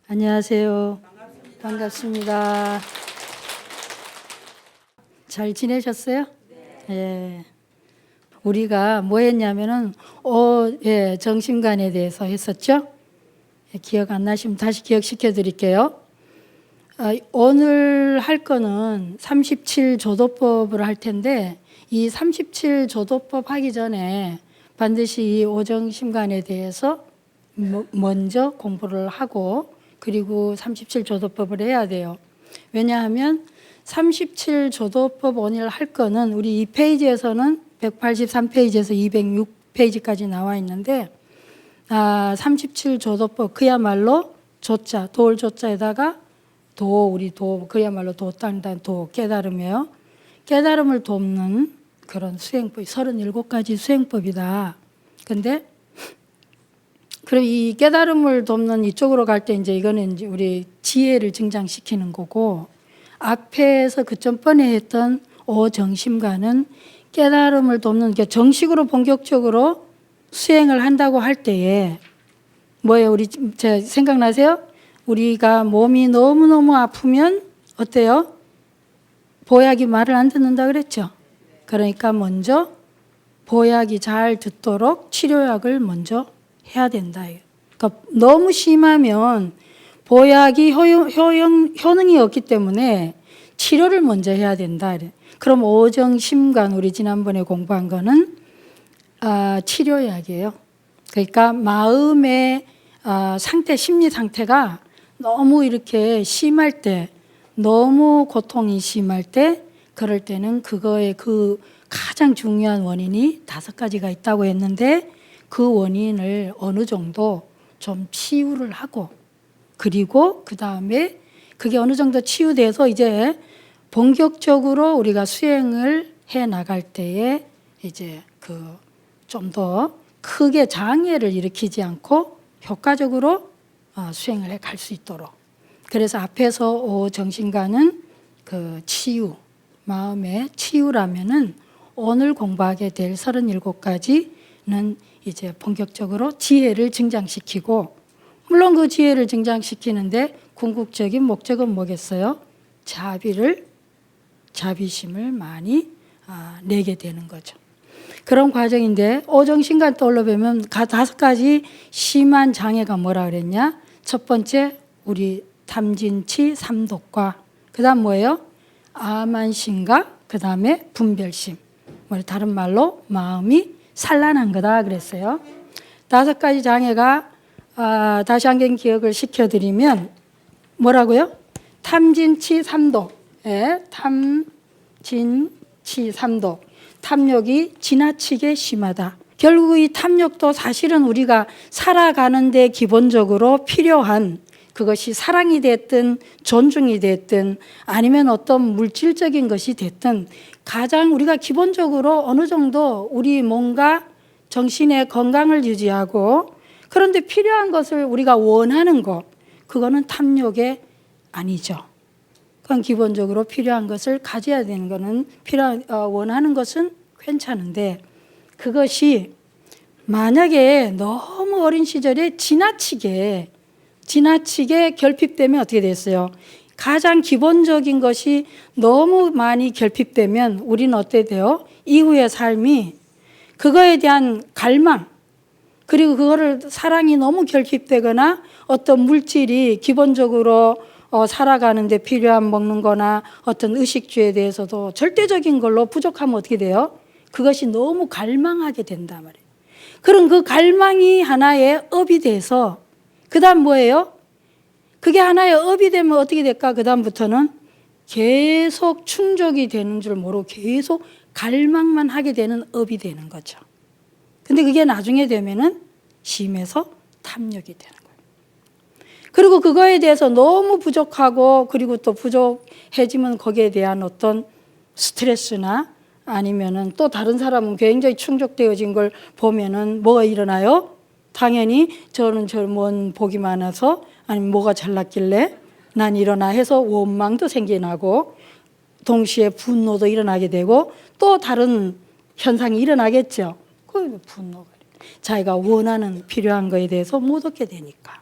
안녕하세요. 반갑습니다. 잘 지내셨어요? 예. 우리가 뭐 했냐면은 정신관에 대해서 했었죠? 기억 안 나시면 다시 기억시켜 드릴게요. 오늘 할 거는 37조도법을 할 텐데 이 37조도법 하기 전에 반드시 이 오정심관에 대해서 먼저 공부를 하고 그리고 37조도법을 해야 돼요. 왜냐하면 37조도법 오늘 할 거는 우리 이 페이지에서는 183페이지에서 206페이지까지 나와 있는데 37조도법 그야말로 조자, 돌조자에다가 우리 그야말로 땅단 깨달음이에요. 깨달음을 돕는 그런 수행법, 37가지 수행법이다. 근데 그럼 이 깨달음을 돕는 이쪽으로 갈 때 이거는 이제 우리 지혜를 증장시키는 거고, 앞에서 그 전번에 했던 오정심관은 깨달음을 돕는 게 정식으로 본격적으로 수행을 한다고 할 때에 뭐예요? 제 생각나세요? 우리가 몸이 너무너무 아프면 어때요? 보약이 말을 안 듣는다 그랬죠? 그러니까 먼저 보약이 잘 듣도록 치료약을 먼저 해야 된다. 그러니까 너무 심하면 보약이 효능이 없기 때문에 치료를 먼저 해야 된다. 그럼 오정심관 우리 지난번에 공부한 거는 치료약이에요. 그러니까 마음의 상태, 심리 상태가 너무 이렇게 심할 때, 너무 고통이 심할 때, 그럴 때는 그거의 그 가장 중요한 원인이 5가지가 있다고 했는데 그 원인을 어느 정도 좀 치유를 하고 그리고 그 다음에 그게 어느 정도 치유돼서 이제 본격적으로 우리가 수행을 해 나갈 때에 이제 좀 더 크게 장애를 일으키지 않고 효과적으로 수행을 해 갈 수 있도록. 그래서 앞에서 오정신관은 치유, 마음의 치유라면은 오늘 공부하게 될 37가지는 이제 본격적으로 지혜를 증장시키고, 물론 그 지혜를 증장시키는데 궁극적인 목적은 뭐겠어요? 자비심을 많이 내게 되는 거죠. 그런 과정인데 오정신관 떠올려보면 5가지 심한 장애가 뭐라 그랬냐? 첫 번째 우리 탐진치 삼독과 그 다음 뭐예요? 아만심과 그 다음에 분별심. 다른 말로 마음이 산란한 거다 그랬어요. 5가지 장애가 다시 한번 기억을 시켜드리면 뭐라고요? 탐진치 삼독. 탐진치 삼독. 탐욕이 지나치게 심하다. 결국 이 탐욕도 사실은 우리가 살아가는데 기본적으로 필요한 그것이 사랑이 됐든 존중이 됐든 아니면 어떤 물질적인 것이 됐든 가장 우리가 기본적으로 어느 정도 우리 몸과 정신의 건강을 유지하고 그런데 필요한 것을 우리가 원하는 것, 그거는 탐욕이 아니죠. 그건 기본적으로 필요한 것을 가져야 되는 거는 원하는 것은 괜찮은데 그것이 만약에 너무 어린 시절에 지나치게 결핍되면 어떻게 됐어요? 가장 기본적인 것이 너무 많이 결핍되면 우리는 어떻게 돼요? 이후의 삶이 그거에 대한 갈망, 그리고 그거를 사랑이 너무 결핍되거나 어떤 물질이 기본적으로 살아가는데 필요한 먹는 거나 어떤 의식주에 대해서도 절대적인 걸로 부족하면 어떻게 돼요? 그것이 너무 갈망하게 된단 말이에요. 그럼 그 갈망이 하나의 업이 돼서 그 다음 뭐예요? 그게 하나의 업이 되면 어떻게 될까? 그 다음부터는 계속 충족이 되는 줄 모르고 계속 갈망만 하게 되는 업이 되는 거죠. 근데 그게 나중에 되면은 심해서 탐욕이 되는 거예요. 그리고 그거에 대해서 너무 부족하고 그리고 또 부족해지면 거기에 대한 어떤 스트레스나 아니면은 또 다른 사람은 굉장히 충족되어진 걸 보면은 뭐가 일어나요? 당연히 저는 뭔 복이 많아서 아니면 뭐가 잘났길래 난 일어나 해서 원망도 생겨나고 동시에 분노도 일어나게 되고 또 다른 현상이 일어나겠죠. 그 분노가 자기가 원하는 필요한 거에 대해서 못 얻게 되니까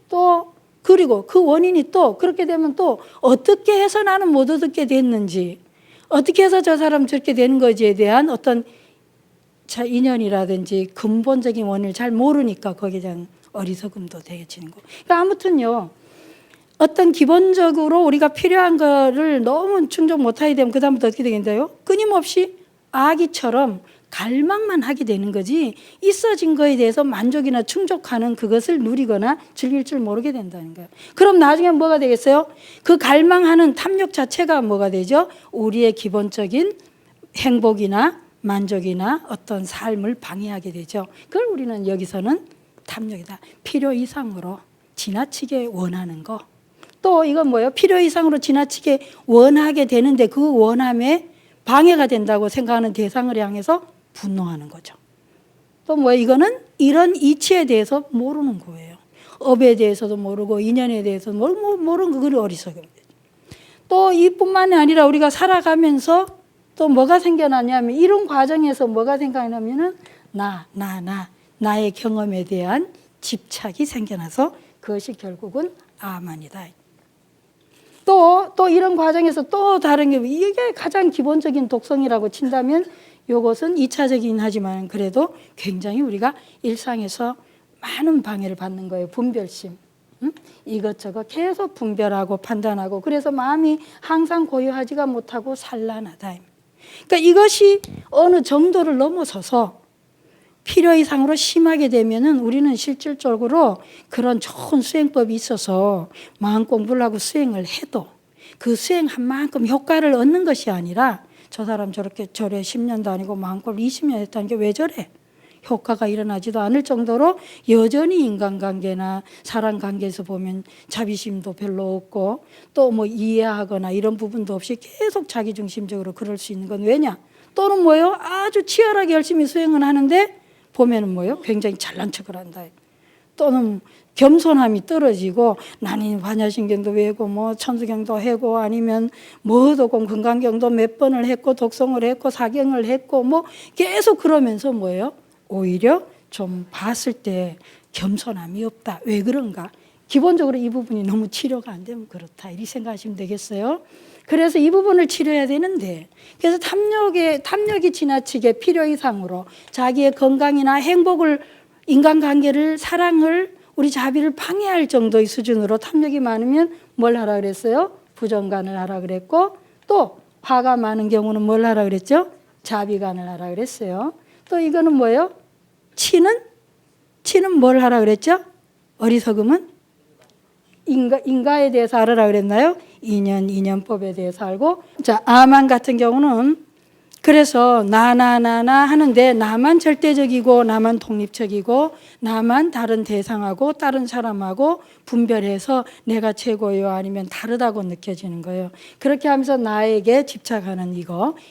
또 그리고 그 원인이 또 그렇게 되면 또 어떻게 해서 나는 못 얻게 됐는지, 어떻게 해서 저 사람 저렇게 되는 거지에 대한 어떤 인연이라든지 근본적인 원인을 잘 모르니까 거기에 대한 어리석음도 되어지는 거. 그러니까 아무튼요, 어떤 기본적으로 우리가 필요한 거를 너무 충족 못하게 되면 그 다음부터 어떻게 되겠는데요? 끊임없이 아기처럼 갈망만 하게 되는 거지, 있어진 거에 대해서 만족이나 충족하는 그것을 누리거나 즐길 줄 모르게 된다는 거예요. 그럼 나중에 뭐가 되겠어요? 그 갈망하는 탐욕 자체가 뭐가 되죠? 우리의 기본적인 행복이나 만족이나 어떤 삶을 방해하게 되죠. 그걸 우리는 여기서는 탐욕이다. 필요 이상으로 지나치게 원하는 거. 또 이건 뭐예요? 필요 이상으로 지나치게 원하게 되는데 그 원함에 방해가 된다고 생각하는 대상을 향해서 분노하는 거죠. 또 뭐예요? 이거는 이런 이치에 대해서 모르는 거예요. 업에 대해서도 모르고 인연에 대해서도 모르는 거, 그리 어리석음이죠. 또 이뿐만이 아니라 우리가 살아가면서 또 뭐가 생겨나냐면, 이런 과정에서 뭐가 생겨나냐면은 나의 경험에 대한 집착이 생겨나서 그것이 결국은 아만이다. 또 이런 과정에서 또 다른 게, 이게 가장 기본적인 독성이라고 친다면 이것은 2차적이긴 하지만 그래도 굉장히 우리가 일상에서 많은 방해를 받는 거예요. 분별심. 이것저것 계속 분별하고 판단하고, 그래서 마음이 항상 고요하지가 못하고 산란하다. 그러니까 이것이 어느 정도를 넘어서서 필요 이상으로 심하게 되면은 우리는 실질적으로 그런 좋은 수행법이 있어서 마음 공부를 하고 수행을 해도 그 수행한 만큼 효과를 얻는 것이 아니라, 저 사람 저렇게 절에 10년도 아니고 마음 공부를 20년 했다는 게 왜 저래? 효과가 일어나지도 않을 정도로 여전히 인간관계나 사람관계에서 보면 자비심도 별로 없고, 또 뭐 이해하거나 이런 부분도 없이 계속 자기중심적으로 그럴 수 있는 건 왜냐? 또는 뭐예요? 아주 치열하게 열심히 수행을 하는데 보면은 뭐예요? 굉장히 잘난 척을 한다. 또는 겸손함이 떨어지고 나는 반야신경도 외고 뭐 천수경도 해고 아니면 뭐도 금강경도 몇 번을 했고 독성을 했고 사경을 했고 뭐 계속 그러면서 뭐예요? 오히려 좀 봤을 때 겸손함이 없다. 왜 그런가? 기본적으로 이 부분이 너무 치료가 안 되면 그렇다. 이렇게 생각하시면 되겠어요. 그래서 이 부분을 치료해야 되는데, 그래서 탐욕이 지나치게 필요 이상으로 자기의 건강이나 행복을, 인간관계를, 사랑을, 우리 자비를 방해할 정도의 수준으로 탐욕이 많으면 뭘 하라 그랬어요? 부정간을 하라 그랬고, 또 화가 많은 경우는 뭘 하라 그랬죠? 자비간을 하라 그랬어요. 또 이거는 뭐예요? 치는 뭘 하라 그랬죠? 어리석음은 인가에 대해서 알아라 그랬나요? 인연법에 대해서 알고. 자, 아만 같은 경우는 그래서 나 하는데 나만 절대적이고 나만 독립적이고 나만 다른 대상하고 다른 사람하고 분별해서 내가 최고요 아니면 다르다고 느껴지는 거예요. 그렇게 하면서 나에게 집착하는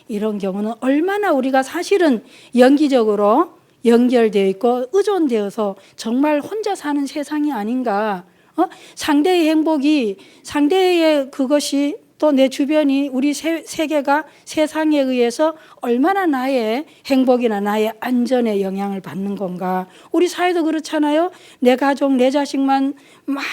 이런 경우는 얼마나 우리가 사실은 연기적으로 연결되어 있고 의존되어서 정말 혼자 사는 세상이 아닌가. 상대의 행복이, 상대의 그것이, 또 내 주변이, 우리 세계가 세상에 의해서 얼마나 나의 행복이나 나의 안전에 영향을 받는 건가. 우리 사회도 그렇잖아요. 내 가족, 내 자식만 막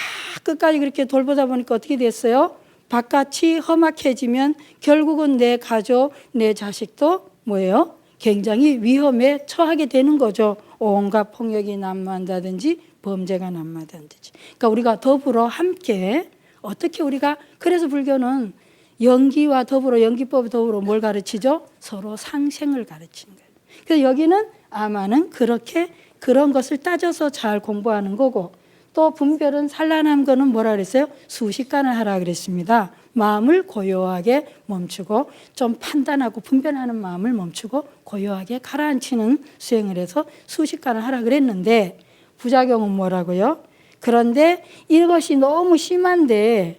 끝까지 그렇게 돌보다 보니까 어떻게 됐어요? 바깥이 험악해지면 결국은 내 가족, 내 자식도 뭐예요? 굉장히 위험에 처하게 되는 거죠. 온갖 폭력이 난무한다든지 범죄가 난무하다든지. 그러니까 우리가 더불어 함께 어떻게 우리가, 그래서 불교는 연기와 더불어, 연기법에 더불어 뭘 가르치죠? 서로 상생을 가르치는 거예요. 그래서 여기는 아마는 그렇게 그런 것을 따져서 잘 공부하는 거고, 또 분별은 산란한 거는 뭐라 그랬어요? 수식관을 하라 그랬습니다. 마음을 고요하게 멈추고 좀 판단하고 분별하는 마음을 멈추고 고요하게 가라앉히는 수행을 해서 수식관을 하라 그랬는데, 부작용은 뭐라고요? 그런데 이것이 너무 심한데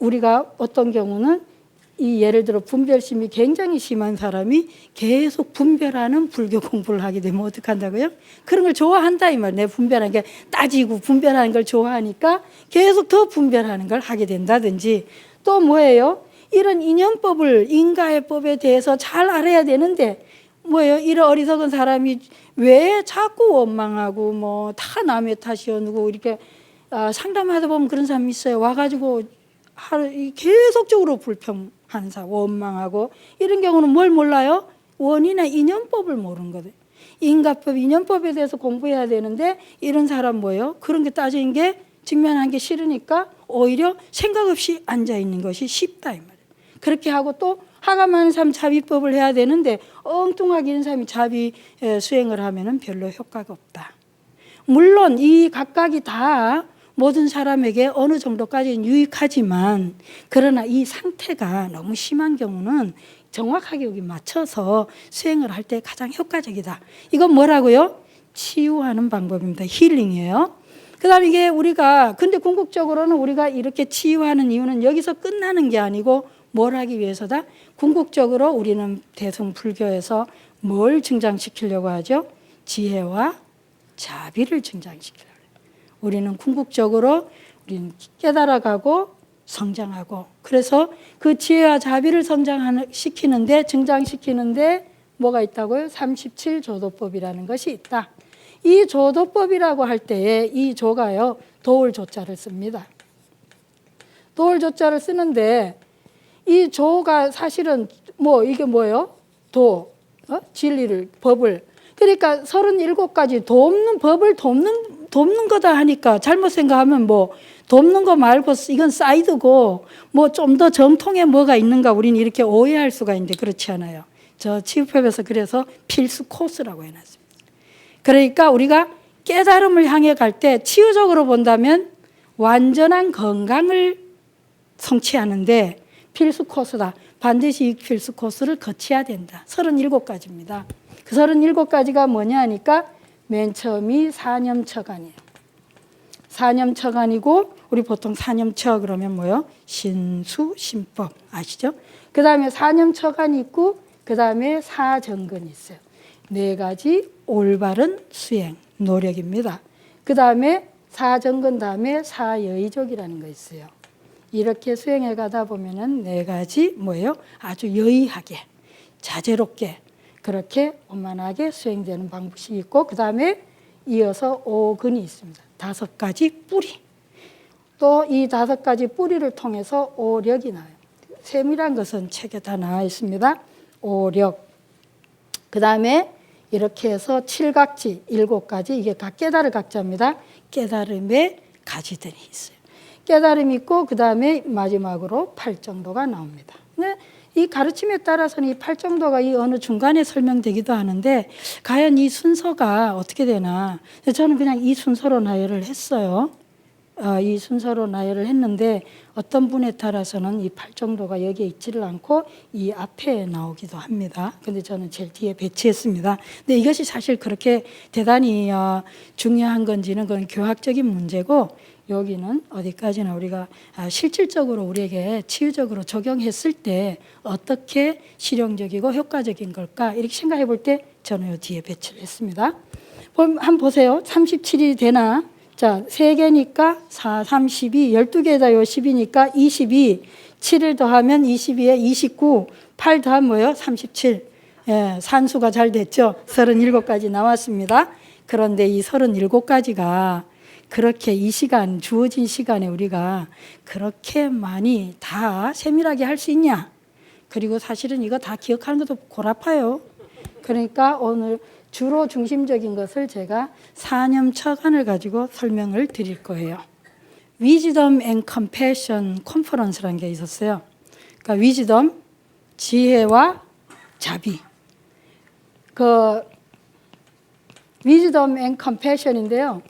우리가 어떤 경우는 이 예를 들어 분별심이 굉장히 심한 사람이 계속 분별하는 불교 공부를 하게 되면 어떡한다고요? 그런 걸 좋아한다 이 말. 내 분별하는 게 따지고 분별하는 걸 좋아하니까 계속 더 분별하는 걸 하게 된다든지, 또 뭐예요? 이런 인연법을, 인가의 법에 대해서 잘 알아야 되는데 뭐예요? 이런 어리석은 사람이 왜 자꾸 원망하고 뭐 다 남의 탓이어 누구 이렇게 상담하다 보면 그런 사람이 있어요. 와가지고 계속적으로 불평하는 사람, 원망하고 이런 경우는 뭘 몰라요? 원이나 인연법을 모르는 거예요. 인과법, 인연법에 대해서 공부해야 되는데 이런 사람 뭐예요? 그런 게 따진 게 직면한 게 싫으니까 오히려 생각 없이 앉아 있는 것이 쉽다 이 말이에요. 그렇게 하고 또 화가 많은 사람 자비법을 해야 되는데 엉뚱하게 이런 사람이 자비 수행을 하면은 별로 효과가 없다. 물론 이 각각이 다 모든 사람에게 어느 정도까지는 유익하지만 그러나 이 상태가 너무 심한 경우는 정확하게 여기 맞춰서 수행을 할 때 가장 효과적이다. 이건 뭐라고요? 치유하는 방법입니다. 힐링이에요. 그 다음에 이게 우리가 근데 궁극적으로는 우리가 이렇게 치유하는 이유는 여기서 끝나는 게 아니고 뭘 하기 위해서다? 궁극적으로 우리는 대승불교에서 뭘 증장시키려고 하죠? 지혜와 자비를 증장시키려고 해요. 우리는 궁극적으로 우리는 깨달아가고 성장하고 그래서 그 지혜와 자비를 성장시키는데 증장시키는데 뭐가 있다고요? 37조도법이라는 것이 있다. 이 조도법이라고 할 때에 이 조가요 도울 조자를 씁니다. 도울 조자를 쓰는데 이 조가 사실은 뭐 이게 뭐예요? 진리를 법을 그러니까 37가지 돕는 법을 돕는 거다 하니까 잘못 생각하면 뭐 돕는 거 말고 이건 사이드고 뭐 좀 더 정통에 뭐가 있는가 우리는 이렇게 오해할 수가 있는데 그렇지 않아요. 저 치유법에서 그래서 필수 코스라고 해놨습니다. 그러니까 우리가 깨달음을 향해 갈 때 치유적으로 본다면 완전한 건강을 성취하는데 필수 코스다. 반드시 이 필수 코스를 거쳐야 된다. 37가지입니다. 그 37가지가 뭐냐 하니까 맨 처음이 사념처간이에요. 사념처간이고 우리 보통 사념처 그러면 뭐요? 신수, 신법 아시죠? 그 다음에 사념처간이 있고 그 다음에 사정근이 있어요. 4가지 올바른 수행, 노력입니다. 그 다음에 사정근 다음에 사여의족이라는 거 있어요. 이렇게 수행해 가다 보면은 4가지 뭐예요? 아주 여의하게, 자제롭게 그렇게 원만하게 수행되는 방법이 있고 그 다음에 이어서 5근이 있습니다. 5가지 뿌리. 또 이 5가지 뿌리를 통해서 오력이 나와요. 세밀한 것은 책에 다 나와 있습니다. 오력. 그 다음에 이렇게 해서 7각지, 7가지 이게 각 깨달을 각자입니다. 깨달음의 가지들이 있어요. 깨달음이 있고 그 다음에 마지막으로 8정도가 나옵니다. 근데 이 가르침에 따라서는 이 8정도가 이 어느 중간에 설명되기도 하는데 과연 이 순서가 어떻게 되나 저는 그냥 이 순서로 나열을 했어요. 이 순서로 나열을 했는데 어떤 분에 따라서는 이 8정도가 여기에 있지를 않고 이 앞에 나오기도 합니다. 근데 저는 제일 뒤에 배치했습니다. 근데 이것이 사실 그렇게 대단히 중요한 건지는 그건 교학적인 문제고 여기는 어디까지나 우리가 실질적으로 우리에게 치유적으로 적용했을 때 어떻게 실용적이고 효과적인 걸까 이렇게 생각해 볼 때 저는 이 뒤에 배치를 했습니다. 한번 보세요. 37이 되나? 자, 3개니까 4, 32, 12개에다 요 10이니까 22, 7을 더하면 22에 29, 8 더하면 뭐예요? 37. 예, 산수가 잘 됐죠? 37가지 나왔습니다. 그런데 이 37가지가 그렇게 이 시간, 주어진 시간에 우리가 그렇게 많이 다 세밀하게 할 수 있냐? 그리고 사실은 이거 다 기억하는 것도 골아파요. 그러니까 오늘 주로 중심적인 것을 제가 사념처간을 가지고 설명을 드릴 거예요. Wisdom and Compassion 컨퍼런스라는 게 있었어요. 그러니까 Wisdom, 지혜와 자비. 그 Wisdom and Compassion인데요.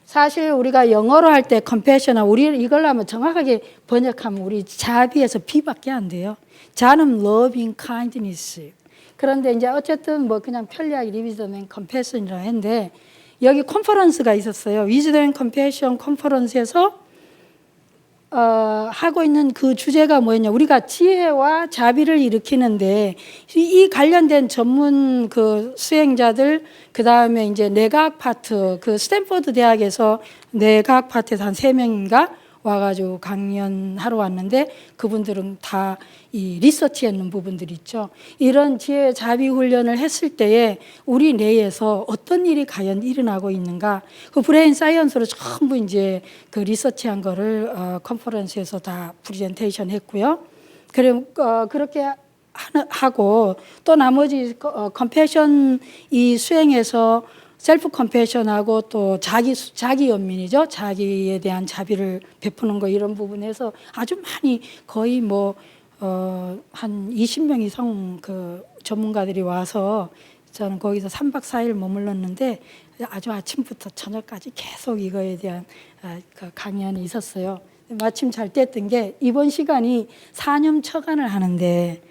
사실 우리가 영어로 할 때 compassion은 우리 이걸 하면 정확하게 번역하면 우리 자비에서 비밖에 안 돼요. 자는 loving kindness. 그런데 이제 어쨌든 뭐 그냥 편리하게 wisdom and compassion이라고 했는데 여기 컨퍼런스가 있었어요. wisdom and compassion 컨퍼런스에서 하고 있는 그 주제가 뭐였냐? 우리가 지혜와 자비를 일으키는데 이 관련된 전문 그 수행자들 그 다음에 이제 내과학 파트 그 스탠퍼드 대학에서 내과학 파트에서 한 3명인가 와가지고 강연하러 왔는데 그분들은 다 이 리서치했는 부분들이 있죠. 이런 지혜 자비 훈련을 했을 때에 우리 뇌에서 어떤 일이 과연 일어나고 있는가, 그 브레인 사이언스로 전부 이제 그 리서치한 거를 컨퍼런스에서 다 프레젠테이션 했고요. 그렇게 하고 또 나머지 컴패션 이 수행에서 셀프 컴패션하고 또 자기 연민이죠. 자기에 대한 자비를 베푸는 거 이런 부분에서 아주 많이 거의 한 20명 이상 그 전문가들이 와서 저는 거기서 3박 4일 머물렀는데 아주 아침부터 저녁까지 계속 이거에 대한 그 강연이 있었어요. 마침 잘 됐던 게 이번 시간이 사념처간을 하는데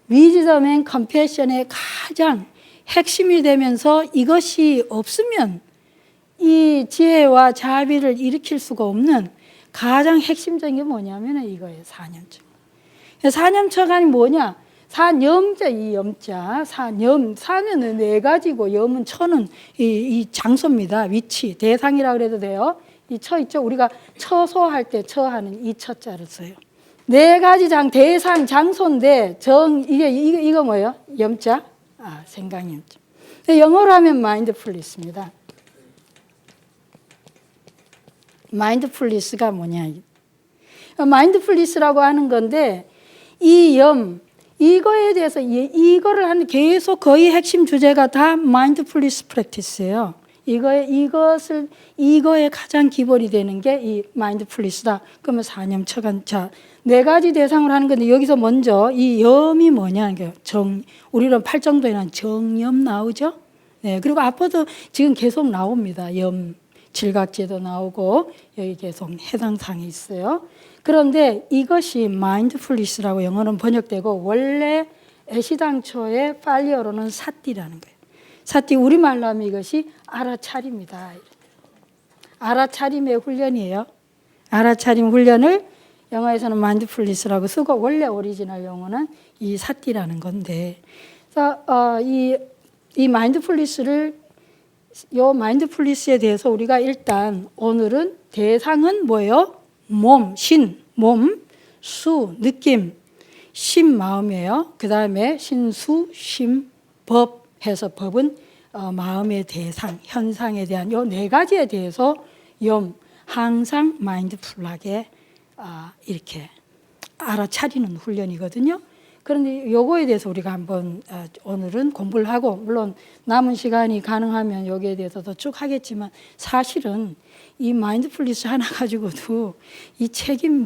위즈덤 앤 컴패션의 가장 핵심이 되면서 이것이 없으면 이 지혜와 자비를 일으킬 수가 없는 가장 핵심적인 게 뭐냐면 이거예요. 사념처. 사념처간이 뭐냐? 사념자, 이 염자, 사념은 네 가지고 염은 처는 이 장소입니다. 위치, 대상이라 그래도 돼요. 이 처 있죠? 우리가 처소할 때 처하는 이 처자를 써요. 네 가지 대상, 장소인데 이거 뭐예요? 염자? 생각 염자. 영어로 하면 마인드풀리스입니다. 마인드풀리스가 뭐냐? 마인드풀리스라고 하는 건데 이 이거에 대해서 이거를 하는 계속 거의 핵심 주제가 다 마인드풀리스 프랙티스예요. 이거의 가장 기본이 되는 게 이 마인드풀리스다. 그러면 사념처간 네 가지 대상을 하는 건데 여기서 먼저 이 염이 뭐냐? 우리는 팔정도에는 정염 나오죠. 네, 그리고 앞으로도 지금 계속 나옵니다. 염, 질각제도 나오고 여기 계속 해당 사항이 있어요. 그런데 이것이 마인드풀리스라고 영어는 번역되고 원래 애시당초의 팔리어로는 사띠라는 거예요. 사띠 우리말로 하면 이것이 알아차림이다. 알아차림의 훈련이에요. 알아차림 훈련을 영어에서는 마인드풀리스라고 쓰고 원래 오리지널 용어는 이 사띠라는 건데, 그래서 이 마인드풀리스에 대해서 우리가 일단 오늘은 대상은 뭐예요? 몸, 수, 느낌, 심, 마음이에요. 그 다음에 신수, 심, 법 해서 법은 마음의 대상, 현상에 대한 요 네 가지에 대해서 항상 마인드풀하게 이렇게 알아차리는 훈련이거든요. 그런데 요거에 대해서 우리가 한번 오늘은 공부를 하고, 물론 남은 시간이 가능하면 여기에 대해서도 쭉 하겠지만 사실은 이 마인드풀리스 하나 가지고도 이 책임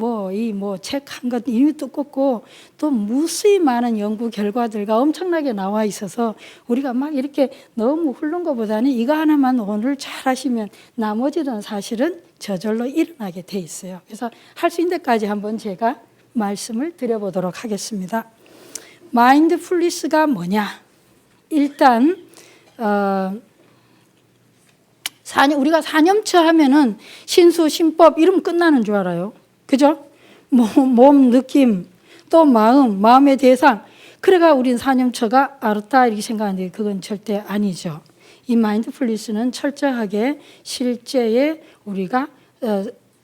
책 한 것 이미 두껍고 또 무수히 많은 연구 결과들과 엄청나게 나와 있어서 우리가 막 이렇게 너무 훑는 것보다는 이거 하나만 오늘 잘 하시면 나머지는 사실은 저절로 일어나게 돼 있어요. 그래서 할 수 있는 데까지 한번 제가 말씀을 드려보도록 하겠습니다. 마인드풀리스가 뭐냐? 일단 우리가 사념처 하면은 신수, 신법 이러면 끝나는 줄 알아요. 그죠? 몸, 느낌, 또 마음의 대상. 그래가 우린 사념처가 알았다 이렇게 생각하는데 그건 절대 아니죠. 이 마인드풀리스는 철저하게 실제에 우리가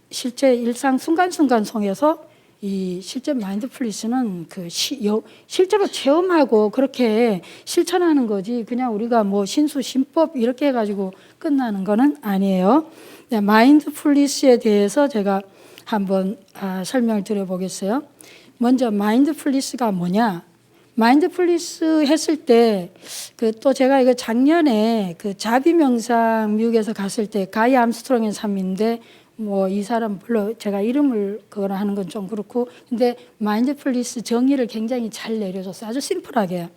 실제 일상 순간순간 속에서 이 실제 마인드풀리스는 실제로 체험하고 그렇게 실천하는 거지 그냥 우리가 신수, 신법 이렇게 해가지고 끝나는 거는 아니에요. 마인드풀리스에 대해서 제가 한번 설명을 드려보겠어요. 먼저 마인드풀리스가 뭐냐? 마인드풀리스 했을 때 또 제가 이거 작년에 자비명상 미국에서 갔을 때 가이 암스트롱의 삶인데 이 사람 별로 제가 이름을 그거나 하는 건 좀 그렇고, 근데 마인드풀리스 정의를 굉장히 잘 내려줬어요. 아주 심플하게.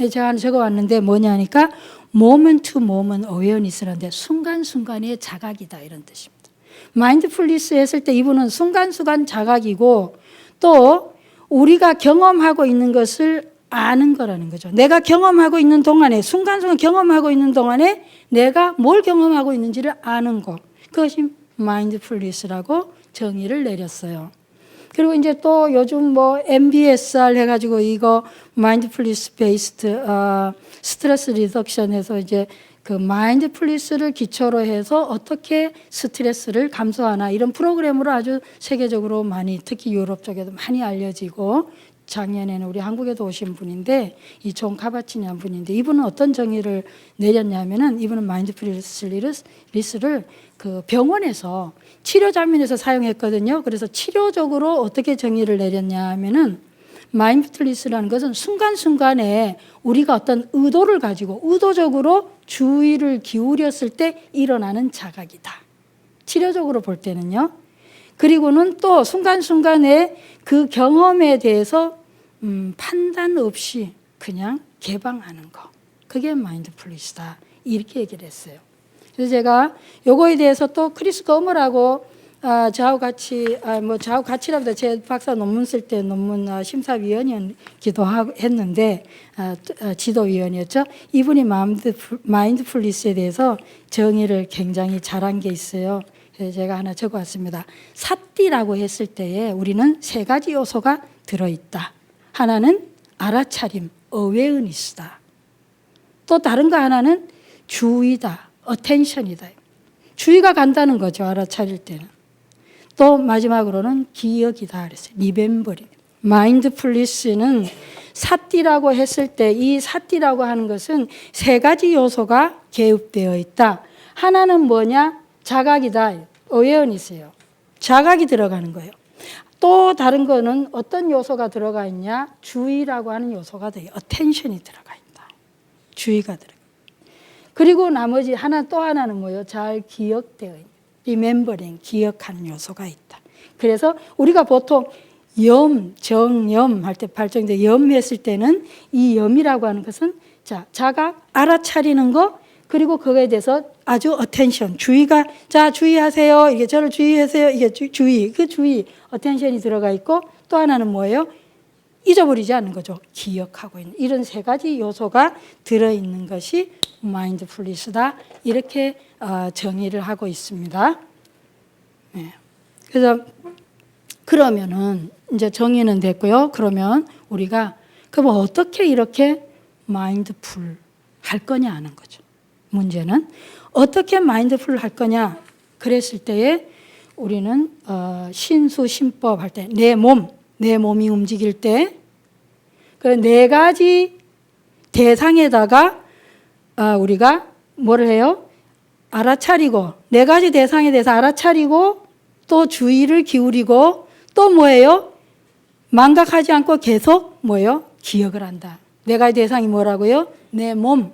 제가 하나 적어왔는데 뭐냐니까 moment to moment awareness라는데 순간순간의 자각이다 이런 뜻입니다. 마인드풀리스 했을 때 이분은 순간순간 자각이고 또 우리가 경험하고 있는 것을 아는 거라는 거죠. 내가 경험하고 있는 동안에 순간순간 경험하고 있는 동안에 내가 뭘 경험하고 있는지를 아는 거. 그것이 마인드풀리스라고 정의를 내렸어요. 그리고 이제 또 요즘 MBSR 해가지고 이거 마인드풀리스 베이스드 스트레스 리덕션에서 이제 그 마인드풀리스를 기초로 해서 어떻게 스트레스를 감소하나 이런 프로그램으로 아주 세계적으로 많이 특히 유럽 쪽에도 많이 알려지고 작년에는 우리 한국에도 오신 분인데 이 존 카바치니한 분인데 이분은 어떤 정의를 내렸냐면은 이분은 마인드풀리스를 그 병원에서 치료 장면에서 사용했거든요. 그래서 치료적으로 어떻게 정의를 내렸냐 하면은 마인드풀리스라는 것은 순간순간에 우리가 어떤 의도를 가지고 의도적으로 주의를 기울였을 때 일어나는 자각이다. 치료적으로 볼 때는요. 그리고는 또 순간순간에 그 경험에 대해서 판단 없이 그냥 개방하는 거. 그게 마인드풀리스다. 이렇게 얘기를 했어요. 그래서 제가 요거에 대해서 또 크리스 거머라고 저하고 같이 저하고 같이라보다 제 박사 논문 쓸 때 논문 심사위원이기도 했는데 지도위원이었죠. 이분이 마인드풀리스에 대해서 정의를 굉장히 잘한 게 있어요. 그래서 제가 하나 적어왔습니다. 사띠라고 했을 때에 우리는 세 가지 요소가 들어있다. 하나는 알아차림, 어웨어니스다. 또 다른 거 하나는 주의다, 어텐션이다. 주의가 간다는 거죠. 알아차릴 때는. 또 마지막으로는 기억이다 그랬어요. 리멤버링. 마인드풀리스는 사띠라고 했을 때 이 사띠라고 하는 것은 세 가지 요소가 개입되어 있다. 하나는 뭐냐? 자각이다. 어웨어니스예요. 자각이 들어가는 거예요. 또 다른 거는 어떤 요소가 들어가 있냐? 주의라고 하는 요소가 돼요. 어텐션이 들어가 있다. 주의가 들어가. 그리고 나머지 또 하나는 뭐예요? 잘 기억되어 있는. 리멤버링, 기억하는 요소가 있다. 그래서 우리가 보통 정염 할 때 발전돼 염했을 때는 이 염이라고 하는 것은 자각, 알아차리는 거 그리고 그거에 대해서 아주 어텐션, 주의가 주의하세요. 이게 저를 주의하세요. 이게 주의, 그 주의, 어텐션이 들어가 있고 또 하나는 뭐예요? 잊어버리지 않는 거죠. 기억하고 있는 이런 세 가지 요소가 들어있는 것이 마인드풀리스다. 이렇게 정의를 하고 있습니다. 네. 그래서 그러면은 이제 정의는 됐고요. 그러면 우리가 그럼 어떻게 이렇게 마인드풀 할 거냐 하는 거죠. 문제는 어떻게 마인드풀 할 거냐 그랬을 때에 우리는 신수신법 할 때 내 몸이 움직일 때 그 네 가지 대상에다가 우리가 뭐를 해요? 알아차리고 네 가지 대상에 대해서 알아차리고 또 주의를 기울이고 또 뭐예요? 망각하지 않고 계속 뭐예요? 기억을 한다. 네 가지 대상이 뭐라고요? 내 몸.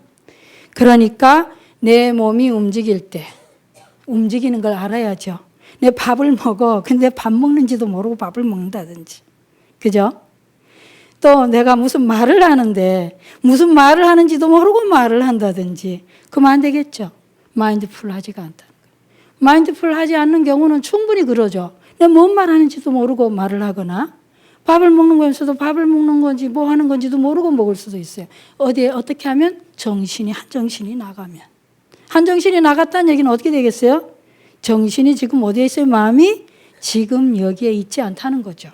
그러니까 내 몸이 움직일 때 움직이는 걸 알아야죠. 내 밥을 먹어. 근데 밥 먹는지도 모르고 밥을 먹는다든지. 그죠? 또 내가 무슨 말을 하는데 무슨 말을 하는지도 모르고 말을 한다든지. 그러면 안 되겠죠. 마인드풀 하지가 않다. 마인드풀 하지 않는 경우는 충분히 그러죠. 내가 뭔 말하는지도 모르고 말을 하거나 밥을 먹는 거면서도 밥을 먹는 건지 뭐 하는 건지도 모르고 먹을 수도 있어요. 어떻게 하면? 한정신이 나가면. 한정신이 나갔다는 얘기는 어떻게 되겠어요? 정신이 지금 어디에 있어요? 마음이 지금 여기에 있지 않다는 거죠.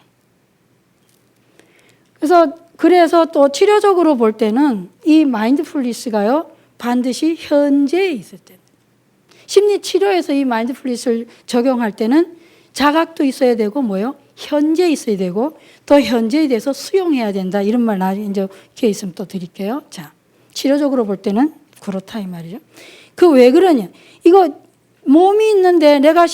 그래서 또 치료적으로 볼 때는 이 마인드풀리스가요, 반드시 현재에 있을 때. 심리 치료에서 이 마인드풀리스를 적용할 때는 자각도 있어야 되고 뭐요? 현재에 있어야 되고 또 현재에 대해서 수용해야 된다. 이런 말 나중에 이제 기회 있으면 또 드릴게요. 자, 치료적으로 볼 때는 그렇다 이 말이죠. 그 왜 그러냐? 이거 몸이 있는데 내가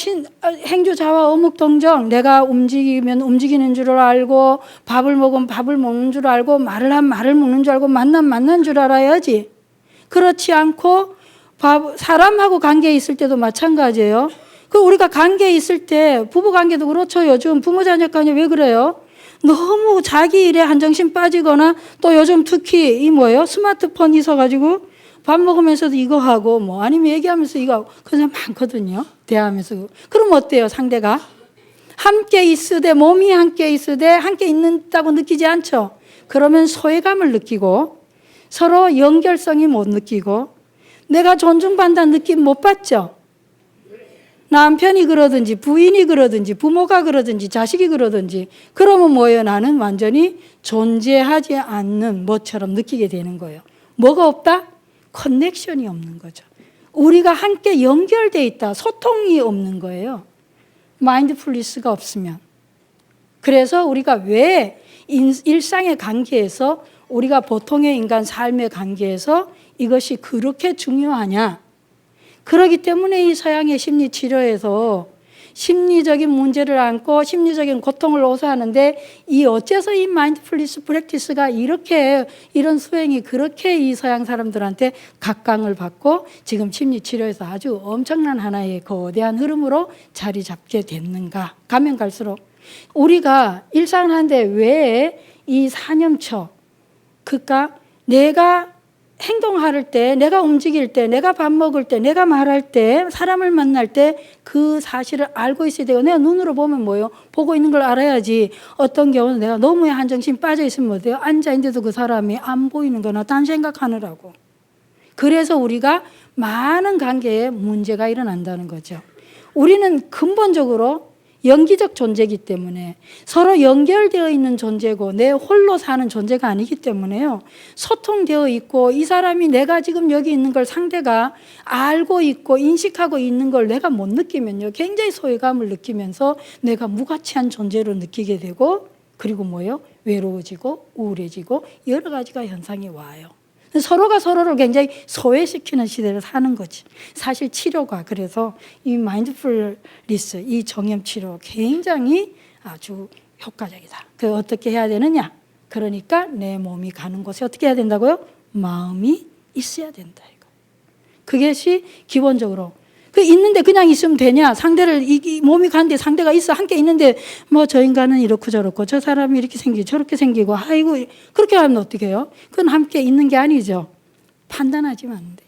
행주자와 어묵동정 내가 움직이면 움직이는 줄 알고 밥을 먹으면 밥을 먹는 줄 알고 말을 하면 말을 먹는 줄 알고 만나면 만난 줄 알아야지. 그렇지 않고 사람하고 관계에 있을 때도 마찬가지예요. 우리가 관계에 있을 때 부부 관계도 그렇죠. 요즘 부모 자녀 관계 왜 그래요? 너무 자기 일에 한정신 빠지거나 또 요즘 특히 스마트폰 있어가지고 밥 먹으면서도 이거 하고 아니면 얘기하면서 이거 하고 그런 사람 많거든요. 대화하면서. 그럼 어때요? 상대가? 함께 있으되 몸이 함께 있으되 함께 있는다고 느끼지 않죠. 그러면 소외감을 느끼고 서로 연결성이 못 느끼고 내가 존중받는다는 느낌 못 받죠. 남편이 그러든지 부인이 그러든지 부모가 그러든지 자식이 그러든지 그러면 뭐예요? 나는 완전히 존재하지 않는 것처럼 느끼게 되는 거예요. 뭐가 없다? 커넥션이 없는 거죠. 우리가 함께 연결돼 있다. 소통이 없는 거예요. 마인드풀니스가 없으면. 그래서 우리가 왜 일상의 관계에서 우리가 보통의 인간 삶의 관계에서 이것이 그렇게 중요하냐. 그렇기 때문에 이 서양의 심리치료에서 심리적인 문제를 안고 심리적인 고통을 호소하는데 이 어째서 이 마인드풀니스 프랙티스가 이렇게 이런 수행이 그렇게 이 서양 사람들한테 각광을 받고 지금 심리치료에서 아주 엄청난 하나의 거대한 흐름으로 자리 잡게 됐는가. 가면 갈수록 우리가 일상을 하는데 왜 이 사념처 그러니까 내가 행동할 때, 내가 움직일 때, 내가 밥 먹을 때, 내가 말할 때, 사람을 만날 때 그 사실을 알고 있어야 되고 내가 눈으로 보면 뭐예요? 보고 있는 걸 알아야지. 어떤 경우는 내가 너무 한정신 빠져 있으면 어때요? 앉아있는데도 그 사람이 안 보이는 거나 딴 생각하느라고. 그래서 우리가 많은 관계에 문제가 일어난다는 거죠. 우리는 근본적으로 연기적 존재이기 때문에 서로 연결되어 있는 존재고 내 홀로 사는 존재가 아니기 때문에요. 소통되어 있고 이 사람이 내가 지금 여기 있는 걸 상대가 알고 있고 인식하고 있는 걸 내가 못 느끼면요. 굉장히 소외감을 느끼면서 내가 무가치한 존재로 느끼게 되고 그리고 뭐예요? 외로워지고 우울해지고 여러 가지가 현상이 와요. 서로가 서로를 굉장히 소외시키는 시대를 사는 거지. 사실 치료가 그래서 이 마인드풀니스, 이 정념 치료 굉장히 아주 효과적이다. 그 어떻게 해야 되느냐? 그러니까 내 몸이 가는 곳에 어떻게 해야 된다고요? 마음이 있어야 된다. 이거. 그것이 기본적으로. 그 있는데 그냥 있으면 되냐? 상대를 이 몸이 가는데 상대가 있어 함께 있는데 뭐 저 인간은 이렇고 저렇고 저 사람이 이렇게 생기고 저렇게 생기고 아이고 그렇게 하면 어떻게 해요? 그건 함께 있는 게 아니죠. 판단하지만 안 돼.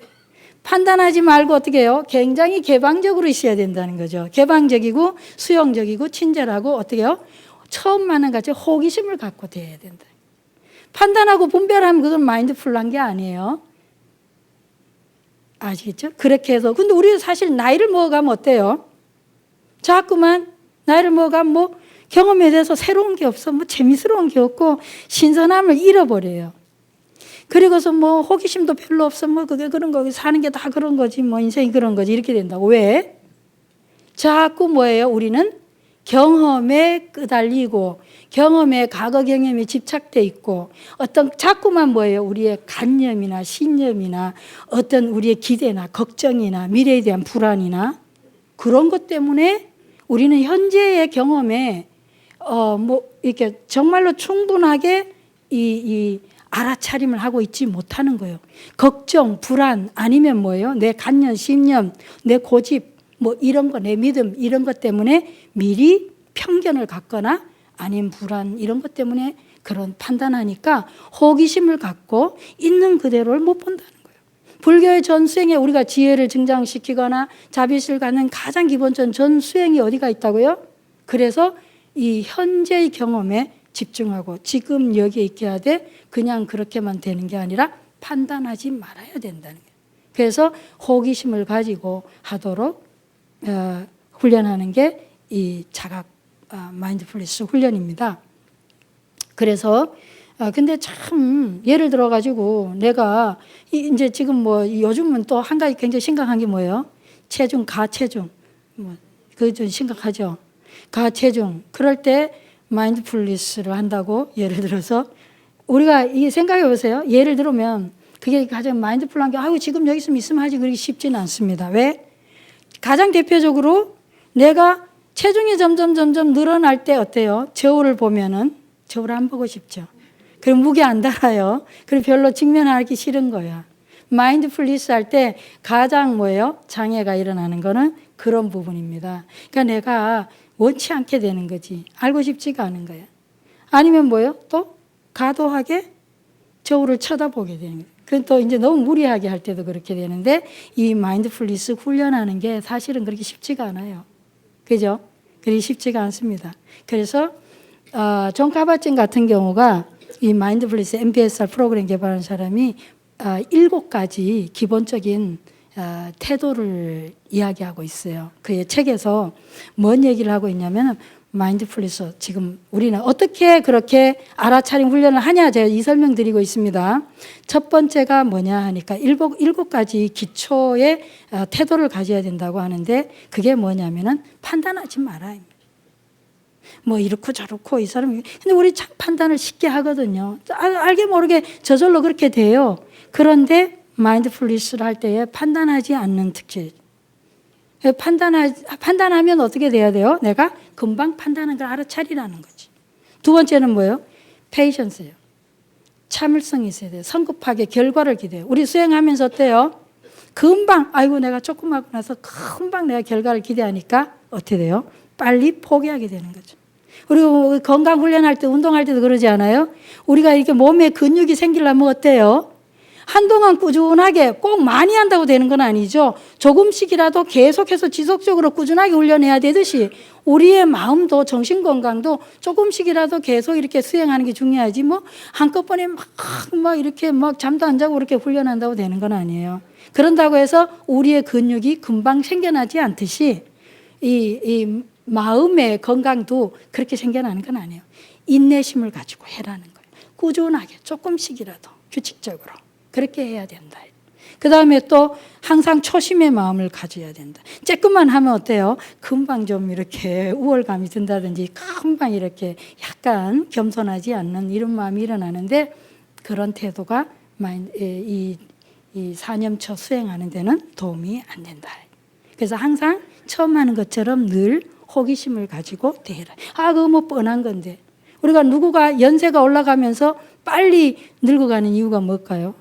판단하지 말고 어떻게 해요? 굉장히 개방적으로 있어야 된다는 거죠. 개방적이고 수용적이고 친절하고 어떻게 해요? 처음만은 같이 호기심을 갖고 대해야 된다. 판단하고 분별하면 그건 마인드풀한 게 아니에요. 아시겠죠? 그렇게 해서. 근데 우리 사실 나이를 먹어가면 어때요? 자꾸만 나이를 먹어가면 뭐 경험에 대해서 새로운 게 없어. 뭐 재미스러운 게 없고 신선함을 잃어버려요. 그리고서 뭐 호기심도 별로 없어. 뭐 그게 그런 거 사는 게 다 그런 거지. 뭐 인생이 그런 거지. 이렇게 된다고. 왜? 자꾸 뭐예요? 우리는 경험에 끄달리고 경험에 과거 경험에 집착돼 있고 어떤 자꾸만 뭐예요? 우리의 관념이나 신념이나 어떤 우리의 기대나 걱정이나 미래에 대한 불안이나 그런 것 때문에 우리는 현재의 경험에 뭐 이렇게 정말로 충분하게 이 알아차림을 하고 있지 못하는 거예요. 걱정, 불안 아니면 뭐예요? 내 관념, 신념, 내 고집 뭐 이런 거, 내 믿음 이런 것 때문에 미리 편견을 갖거나 아니면 불안 이런 것 때문에 그런 판단하니까 호기심을 갖고 있는 그대로를 못 본다는 거예요. 불교의 전수행에 우리가 지혜를 증장시키거나 자비심을 갖는 가장 기본적인 전수행이 어디가 있다고요? 그래서 이 현재의 경험에 집중하고 지금 여기에 있게 하되 그냥 그렇게만 되는 게 아니라 판단하지 말아야 된다는 거예요. 그래서 호기심을 가지고 하도록 훈련하는 게 이 자각 마인드풀니스 훈련입니다. 그래서 근데 참 예를 들어 가지고 내가 이제 지금 뭐 요즘은 또 한 가지 굉장히 심각한 게 뭐예요? 체중, 가체중. 뭐 그거 좀 심각하죠. 가체중. 그럴 때 마인드풀니스를 한다고 예를 들어서 우리가 이 생각해 보세요. 예를 들면 그게 가장 마인드풀한 게 아유 지금 여기 있으면 하지 그렇게 쉽지는 않습니다. 왜? 가장 대표적으로 내가 체중이 점점 늘어날 때 어때요? 저울을 보면은 저울을 안 보고 싶죠. 그럼 무게 안 달아요. 그리고 별로 직면하기 싫은 거야. 마인드풀니스 할 때 가장 뭐예요? 장애가 일어나는 거는 그런 부분입니다. 그러니까 내가 원치 않게 되는 거지. 알고 싶지가 않은 거야. 아니면 뭐예요? 또 과도하게 저울을 쳐다보게 되는 거예요. 그건 또 이제 너무 무리하게 할 때도 그렇게 되는데 이 마인드풀니스 훈련하는 게 사실은 그렇게 쉽지가 않아요. 그죠? 그리 쉽지가 않습니다. 그래서 존 카바진 같은 경우가 이 마인드풀니스 MBSR 프로그램 개발한 사람이 7가지 기본적인 태도를 이야기하고 있어요. 그의 책에서 뭔 얘기를 하고 있냐면 마인드풀리스 지금 우리는 어떻게 그렇게 알아차림 훈련을 하냐 제가 이 설명 드리고 있습니다. 첫 번째가 뭐냐 하니까 일곱 가지 기초의 태도를 가져야 된다고 하는데 그게 뭐냐면은 판단하지 마라. 뭐 이렇고 저렇고 이 사람이 근데 우리 참 판단을 쉽게 하거든요. 알게 모르게 저절로 그렇게 돼요. 그런데 마인드풀리스를 할 때에 판단하지 않는 특질. 판단하면 어떻게 돼야 돼요? 내가 금방 판단하는 걸 알아차리라는 거지. 두 번째는 뭐예요? 페이션스예요. 참을성이 있어야 돼요. 성급하게 결과를 기대해요. 우리 수행하면서 어때요? 금방 아이고 내가 조금 하고 나서 금방 내가 결과를 기대하니까 어떻게 돼요? 빨리 포기하게 되는 거죠. 그리고 건강 훈련할 때 운동할 때도 그러지 않아요? 우리가 이렇게 몸에 근육이 생기려면 어때요? 한동안 꾸준하게 꼭 많이 한다고 되는 건 아니죠. 조금씩이라도 계속해서 지속적으로 꾸준하게 훈련해야 되듯이 우리의 마음도 정신건강도 조금씩이라도 계속 이렇게 수행하는 게 중요하지 뭐 한꺼번에 막 이렇게 막 잠도 안 자고 그렇게 훈련한다고 되는 건 아니에요. 그런다고 해서 우리의 근육이 금방 생겨나지 않듯이 이 마음의 건강도 그렇게 생겨나는 건 아니에요. 인내심을 가지고 해라는 거예요. 꾸준하게 조금씩이라도 규칙적으로 그렇게 해야 된다. 그 다음에 또 항상 초심의 마음을 가져야 된다. 조금만 하면 어때요? 금방 좀 이렇게 우월감이 든다든지 금방 이렇게 약간 겸손하지 않는 이런 마음이 일어나는데 그런 태도가 이 사념처 수행하는 데는 도움이 안 된다. 그래서 항상 처음 하는 것처럼 늘 호기심을 가지고 대해라. 그거 뭐 뻔한 건데. 우리가 누구가 연세가 올라가면서 빨리 늙어가는 이유가 뭘까요?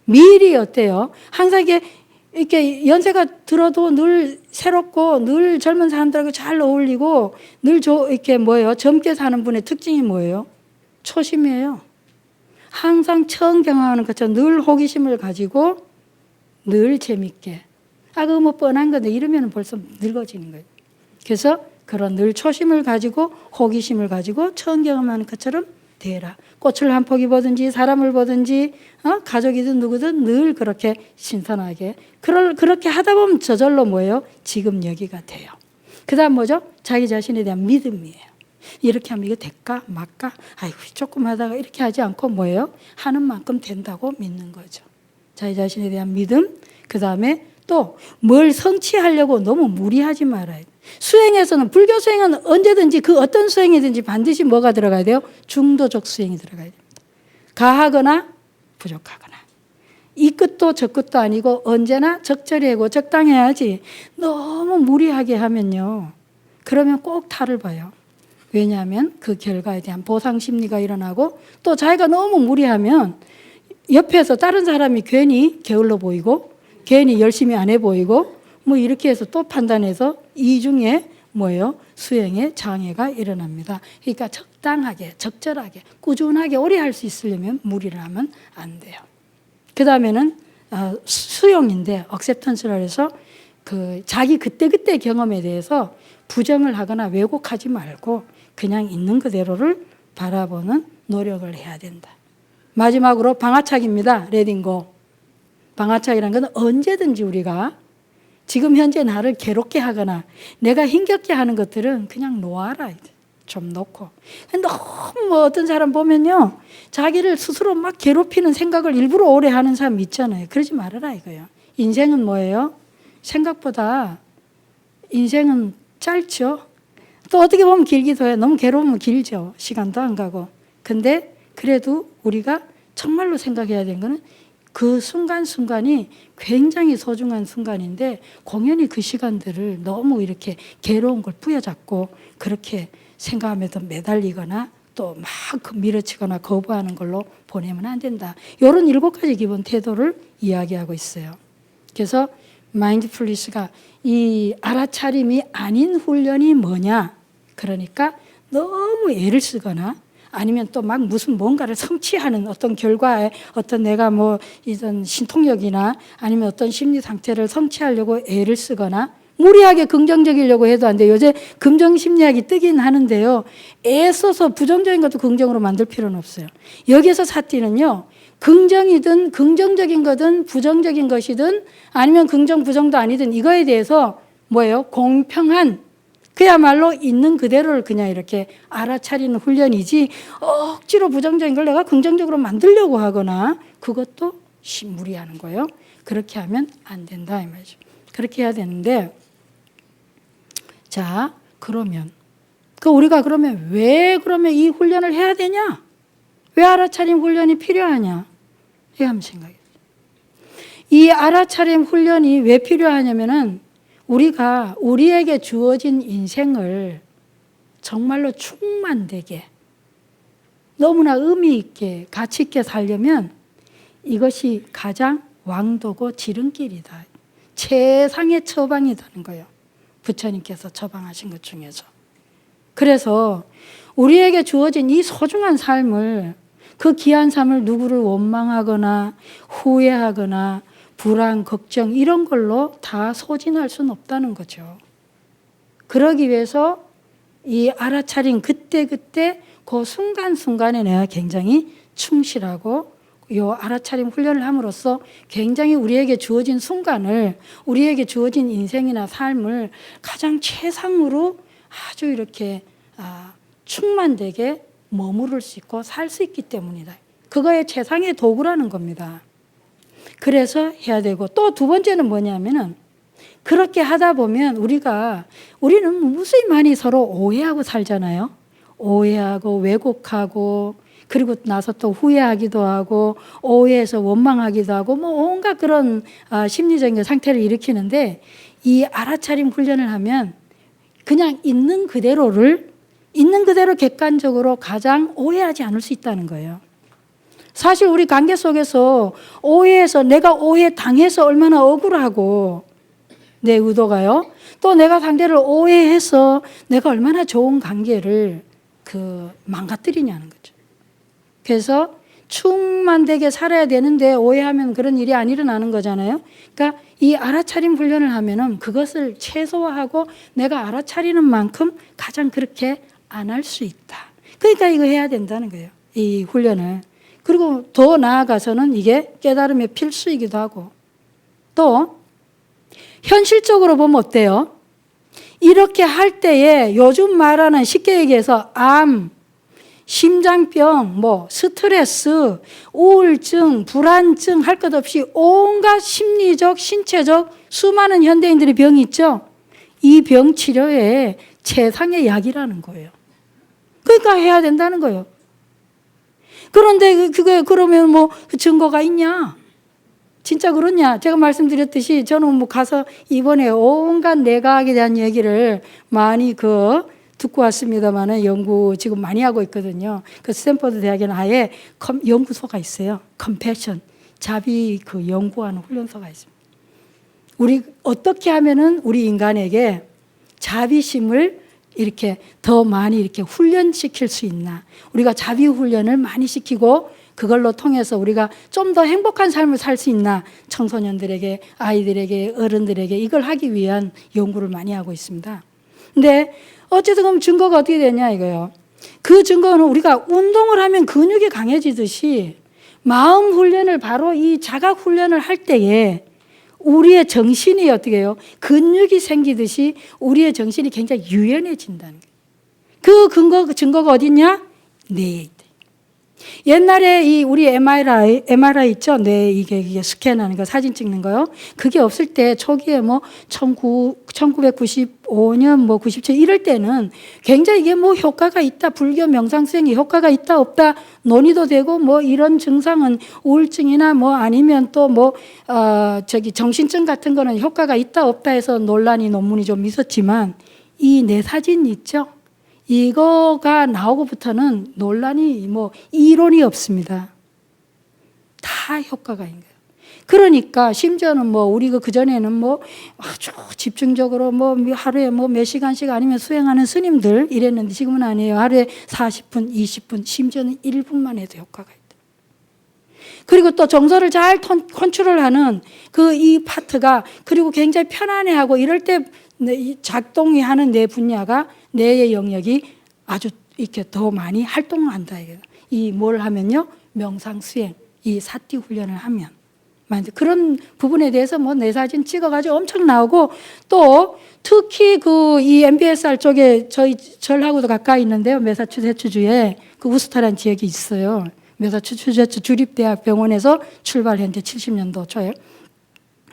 미리 어때요? 항상 이렇게 연세가 들어도 늘 새롭고 늘 젊은 사람들하고 잘 어울리고 늘 이렇게 뭐예요? 젊게 사는 분의 특징이 뭐예요? 초심이에요. 항상 처음 경험하는 것처럼 늘 호기심을 가지고 늘 재밌게. 그거 뭐 뻔한 건데 이러면 벌써 늙어지는 거예요. 그래서 그런 늘 초심을 가지고 호기심을 가지고 처음 경험하는 것처럼 대해라. 꽃을 한 포기 보든지 사람을 보든지 가족이든 누구든 늘 그렇게 신선하게 그렇게 하다 보면 저절로 뭐예요? 지금 여기가 돼요. 그 다음 뭐죠? 자기 자신에 대한 믿음이에요. 이렇게 하면 이거 될까 말까? 아이고 조금 하다가 이렇게 하지 않고 뭐예요? 하는 만큼 된다고 믿는 거죠. 자기 자신에 대한 믿음. 그 다음에 또 뭘 성취하려고 너무 무리하지 말아야 돼요. 수행에서는 불교 수행은 언제든지 그 어떤 수행이든지 반드시 뭐가 들어가야 돼요? 중도적 수행이 들어가야 됩니다. 가하거나 부족하거나 이 끝도 저 끝도 아니고 언제나 적절히 하고 적당해야지 너무 무리하게 하면요. 그러면 꼭 탈을 봐요. 왜냐하면 그 결과에 대한 보상 심리가 일어나고 또 자기가 너무 무리하면 옆에서 다른 사람이 괜히 게을러 보이고 괜히 열심히 안 해 보이고 뭐 이렇게 해서 또 판단해서 이중에 뭐예요? 수행에 장애가 일어납니다. 그러니까 적당하게 적절하게 꾸준하게 오래 할 수 있으려면 무리를 하면 안 돼요. 그 다음에는 수용인데 억셉턴스라 해서 그 자기 그때그때 경험에 대해서 부정을 하거나 왜곡하지 말고 그냥 있는 그대로를 바라보는 노력을 해야 된다. 마지막으로 방아착입니다. 레딩고. 방아착이라는 건 언제든지 우리가 지금 현재 나를 괴롭게 하거나 내가 힘겹게 하는 것들은 그냥 놓아라. 좀 놓고. 너무 뭐 어떤 사람 보면요. 자기를 스스로 막 괴롭히는 생각을 일부러 오래 하는 사람 있잖아요. 그러지 말아라 이거예요. 인생은 뭐예요? 생각보다 인생은 짧죠. 또 어떻게 보면 길기도 해요. 너무 괴로우면 길죠. 시간도 안 가고. 근데 그래도 우리가 정말로 생각해야 되는 거는 그 순간순간이 굉장히 소중한 순간인데 공연히 그 시간들을 너무 이렇게 괴로운 걸 부여잡고 그렇게 생각하면서 매달리거나 또 막 밀어치거나 거부하는 걸로 보내면 안 된다. 이런 7가지 기본 태도를 이야기하고 있어요. 그래서 마인드풀리스가 이 알아차림이 아닌 훈련이 뭐냐? 그러니까 너무 애를 쓰거나 아니면 또 막 무슨 뭔가를 성취하는 어떤 결과에 어떤 내가 뭐 이런 신통력이나 아니면 어떤 심리 상태를 성취하려고 애를 쓰거나 무리하게 긍정적이려고 해도 안 돼요. 요새 긍정 심리학이 뜨긴 하는데요. 애 써서 부정적인 것도 긍정으로 만들 필요는 없어요. 여기서 사띠는요. 긍정이든 긍정적인 거든 부정적인 것이든 아니면 긍정 부정도 아니든 이거에 대해서 뭐예요? 공평한 그야말로 있는 그대로를 그냥 이렇게 알아차리는 훈련이지 억지로 부정적인 걸 내가 긍정적으로 만들려고 하거나 그것도 무리하는 거예요. 그렇게 하면 안 된다 이 말이죠. 그렇게 해야 되는데 자 그러면 우리가 그러면 왜 그러면 이 훈련을 해야 되냐? 왜 알아차림 훈련이 필요하냐? 이거 한번 생각해. 이 알아차림 훈련이 왜 필요하냐면은 우리가 우리에게 주어진 인생을 정말로 충만되게 너무나 의미 있게 가치 있게 살려면 이것이 가장 왕도고 지름길이다. 최상의 처방이라는 거예요. 부처님께서 처방하신 것 중에서. 그래서 우리에게 주어진 이 소중한 삶을 그 귀한 삶을 누구를 원망하거나 후회하거나 불안, 걱정 이런 걸로 다 소진할 수는 없다는 거죠. 그러기 위해서 이 알아차린 그때그때 그 순간순간에 내가 굉장히 충실하고 이 알아차림 훈련을 함으로써 굉장히 우리에게 주어진 순간을 우리에게 주어진 인생이나 삶을 가장 최상으로 아주 이렇게 충만되게 머무를 수 있고 살 수 있기 때문이다. 그거의 최상의 도구라는 겁니다. 그래서 해야 되고 또 두 번째는 뭐냐면은 그렇게 하다 보면 우리는 무수히 많이 서로 오해하고 살잖아요. 오해하고 왜곡하고 그리고 나서 또 후회하기도 하고 오해해서 원망하기도 하고 뭐 온갖 그런 심리적인 상태를 일으키는데 이 알아차림 훈련을 하면 그냥 있는 그대로 객관적으로 가장 오해하지 않을 수 있다는 거예요. 사실 우리 관계 속에서 오해해서 내가 오해당해서 얼마나 억울하고 내 의도가요. 또 내가 상대를 오해해서 내가 얼마나 좋은 관계를 망가뜨리냐는 거죠. 그래서 충만되게 살아야 되는데 오해하면 그런 일이 안 일어나는 거잖아요. 그러니까 이 알아차림 훈련을 하면은 그것을 최소화하고 내가 알아차리는 만큼 가장 그렇게 안 할 수 있다. 그러니까 이거 해야 된다는 거예요. 이 훈련을. 그리고 더 나아가서는 이게 깨달음의 필수이기도 하고 또 현실적으로 보면 어때요? 이렇게 할 때에 요즘 말하는 쉽게 얘기해서 암, 심장병, 스트레스, 우울증, 불안증 할 것 없이 온갖 심리적, 신체적 수많은 현대인들의 병이 있죠. 이 병 치료에 최상의 약이라는 거예요. 그러니까 해야 된다는 거예요. 그런데 그게 그러면 증거가 있냐? 진짜 그렇냐? 제가 말씀드렸듯이 저는 가서 이번에 온갖 내과학에 대한 얘기를 많이 듣고 왔습니다만은 연구 지금 많이 하고 있거든요. 스탠퍼드 대학에는 아예 연구소가 있어요. 컴패션, 자비 연구하는 훈련소가 있습니다. 우리 어떻게 하면은 우리 인간에게 자비심을 이렇게 더 많이 이렇게 훈련시킬 수 있나? 우리가 자비 훈련을 많이 시키고 그걸로 통해서 우리가 좀 더 행복한 삶을 살 수 있나? 청소년들에게, 아이들에게, 어른들에게 이걸 하기 위한 연구를 많이 하고 있습니다. 근데 어쨌든 그럼 증거가 어떻게 되냐 이거요. 그 증거는 우리가 운동을 하면 근육이 강해지듯이 마음 훈련을 바로 이 자각 훈련을 할 때에 우리의 정신이 어떻게 해요? 근육이 생기듯이 우리의 정신이 굉장히 유연해진다는 거예요. 그 증거가 어디 있냐? 뇌에 있다. 옛날에 우리 MRI 있죠? 뇌 이게 스캔하는 거, 사진 찍는 거요. 그게 없을 때 초기에 1995년 97 이럴 때는 굉장히 이게 효과가 있다, 불교 명상 수행이 효과가 있다 없다 논의도 되고 이런 증상은 우울증이나 아니면 또 정신증 같은 거는 효과가 있다 없다 해서 논란이 논문이 좀 있었지만 이 뇌 사진 있죠? 이거가 나오고부터는 논란이 이론이 없습니다. 다 효과가 있는 거예요. 그러니까 심지어는 우리 그전에는 아주 집중적으로 하루에 몇 시간씩 아니면 수행하는 스님들 이랬는데 지금은 아니에요. 하루에 40분, 20분, 심지어는 1분만 해도 효과가 있다. 그리고 또 정서를 잘 컨트롤하는 이 파트가 그리고 굉장히 편안해하고 이럴 때 작동이 하는 뇌 분야가 뇌의 영역이 아주 이렇게 더 많이 활동을 한다. 뭘 하면요? 명상 수행, 이 사티 훈련을 하면 그런 부분에 대해서 뭐 내 사진 찍어가지고 엄청 나오고, 또 특히 이 MBSR 쪽에 절하고도 가까이 있는데요. 매사추세츠주에 그 우스타라는 지역이 있어요. 매사추세츠 주립대학 병원에서 출발했는데 70년도 초에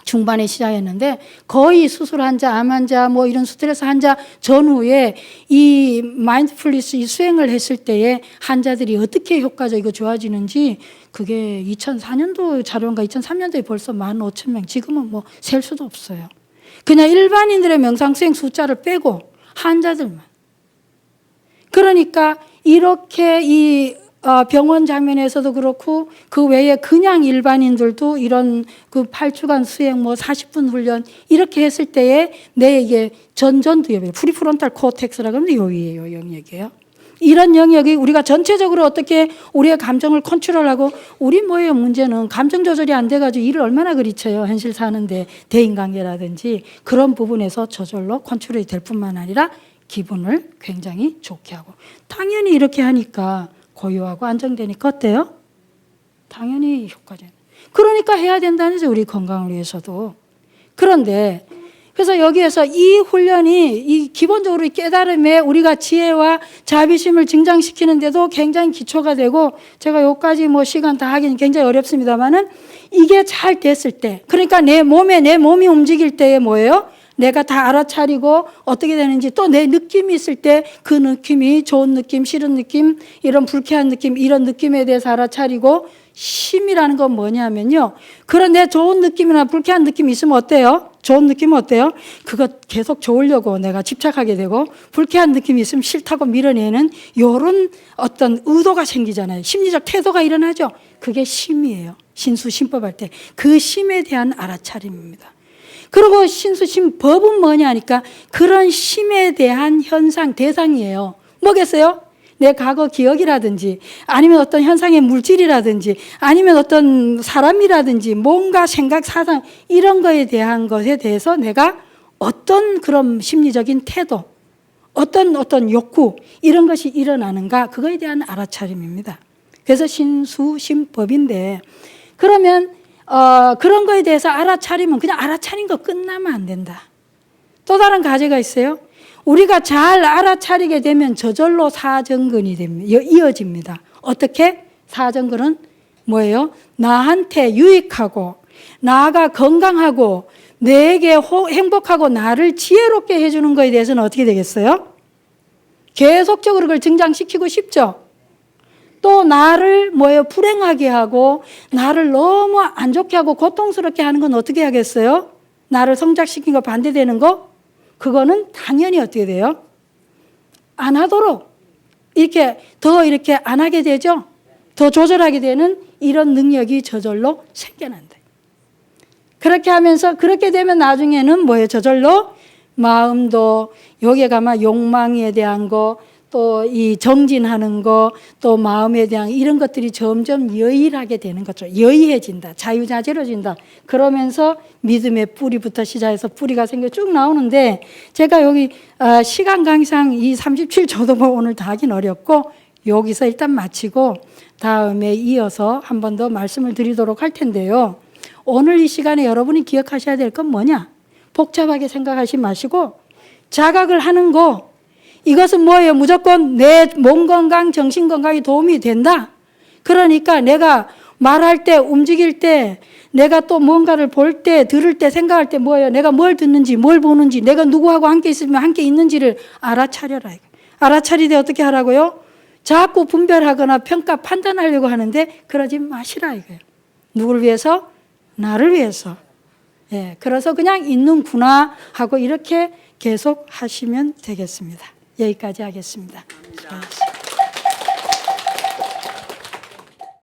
중반에 시작했는데, 거의 수술 환자, 암 환자, 뭐 이런 스트레스 환자 전후에 이 마인드풀니스 이 수행을 했을 때에 환자들이 어떻게 효과적이고 좋아지는지, 그게 2004년도 자료인가 2003년도에 벌써 15,000명, 지금은 뭐 셀 수도 없어요. 그냥 일반인들의 명상 수행 숫자를 빼고 환자들만. 그러니까 이렇게 이 병원 장면에서도 그렇고, 그 외에 그냥 일반인들도 이런 그 8주간 수행, 뭐 40분 훈련 이렇게 했을 때에 내 이게 전두엽, 프리프론탈 코텍스라고 하면 여기에요, 영역이에요. 이런 영역이 우리가 전체적으로 어떻게 우리의 감정을 컨트롤하고, 우리 뭐예요, 문제는 감정 조절이 안 돼가지고 일을 얼마나 그리 쳐요, 현실 사는데. 대인관계라든지 그런 부분에서 저절로 컨트롤이 될 뿐만 아니라 기분을 굉장히 좋게 하고, 당연히 이렇게 하니까 고요하고 안정되니까 어때요? 당연히 효과죠. 그러니까 해야 된다는 거죠, 우리 건강을 위해서도. 그런데 그래서 여기에서 이 훈련이 이 기본적으로 깨달음에 우리가 지혜와 자비심을 증장시키는데도 굉장히 기초가 되고, 제가 여기까지 뭐 시간 다 하기는 굉장히 어렵습니다만은, 이게 잘 됐을 때, 그러니까 내 몸이 움직일 때에 뭐예요? 내가 다 알아차리고 어떻게 되는지, 또 내 느낌이 있을 때 그 느낌이 좋은 느낌, 싫은 느낌, 이런 불쾌한 느낌, 이런 느낌에 대해서 알아차리고, 심이라는 건 뭐냐면요, 그런 내 좋은 느낌이나 불쾌한 느낌이 있으면 어때요? 좋은 느낌은 어때요? 그거 계속 좋으려고 내가 집착하게 되고, 불쾌한 느낌이 있으면 싫다고 밀어내는 이런 어떤 의도가 생기잖아요. 심리적 태도가 일어나죠. 그게 심이에요. 신수심법 할 때 그 심에 대한 알아차림입니다. 그리고 신수심 법은 뭐냐 하니까, 그런 심에 대한 현상, 대상이에요. 뭐겠어요? 내 과거 기억이라든지, 아니면 어떤 현상의 물질이라든지, 아니면 어떤 사람이라든지, 뭔가 생각, 사상, 이런 거에 대한 것에 대해서 내가 어떤 그런 심리적인 태도, 어떤 욕구, 이런 것이 일어나는가, 그거에 대한 알아차림입니다. 그래서 신수심법인데, 그러면 그런 거에 대해서 알아차리면 그냥 알아차린 거 끝나면 안 된다. 또 다른 과제가 있어요. 우리가 잘 알아차리게 되면 저절로 사정근이 됩니다. 이어집니다. 어떻게? 사정근은 뭐예요? 나한테 유익하고, 나가 건강하고, 내게 행복하고 나를 지혜롭게 해주는 거에 대해서는 어떻게 되겠어요? 계속적으로 그걸 증장시키고 싶죠. 또 나를 불행하게 하고, 나를 너무 안 좋게 하고 고통스럽게 하는 건 어떻게 하겠어요? 나를 성장시킨 거 반대되는 거? 그거는 당연히 어떻게 돼요? 안 하도록 이렇게 안 하게 되죠. 더 조절하게 되는 이런 능력이 저절로 생겨난다. 그렇게 하면서, 그렇게 되면 나중에는 저절로 마음도, 여기에 가면 욕망에 대한 거, 또 이 정진하는 거, 또 마음에 대한 이런 것들이 점점 여일하게 되는 거죠. 여의해진다. 자유자재로진다. 그러면서 믿음의 뿌리부터 시작해서 뿌리가 생겨 쭉 나오는데, 제가 여기 시간 관계상 이 37초도 뭐 오늘 다 하긴 어렵고, 여기서 일단 마치고 다음에 이어서 한 번 더 말씀을 드리도록 할 텐데요. 오늘 이 시간에 여러분이 기억하셔야 될 건 뭐냐? 복잡하게 생각하지 마시고, 자각을 하는 거, 이것은 뭐예요? 무조건 내 몸 건강, 정신 건강에 도움이 된다. 그러니까 내가 말할 때, 움직일 때, 내가 또 뭔가를 볼 때, 들을 때, 생각할 때 뭐예요? 내가 뭘 듣는지, 뭘 보는지, 내가 누구하고 함께 있으면 함께 있는지를 알아차려라. 알아차리되 어떻게 하라고요? 자꾸 분별하거나 평가, 판단하려고 하는데 그러지 마시라 이거예요. 누구를 위해서? 나를 위해서. 예, 그래서 그냥 있는구나 하고 이렇게 계속 하시면 되겠습니다. 여기까지 하겠습니다.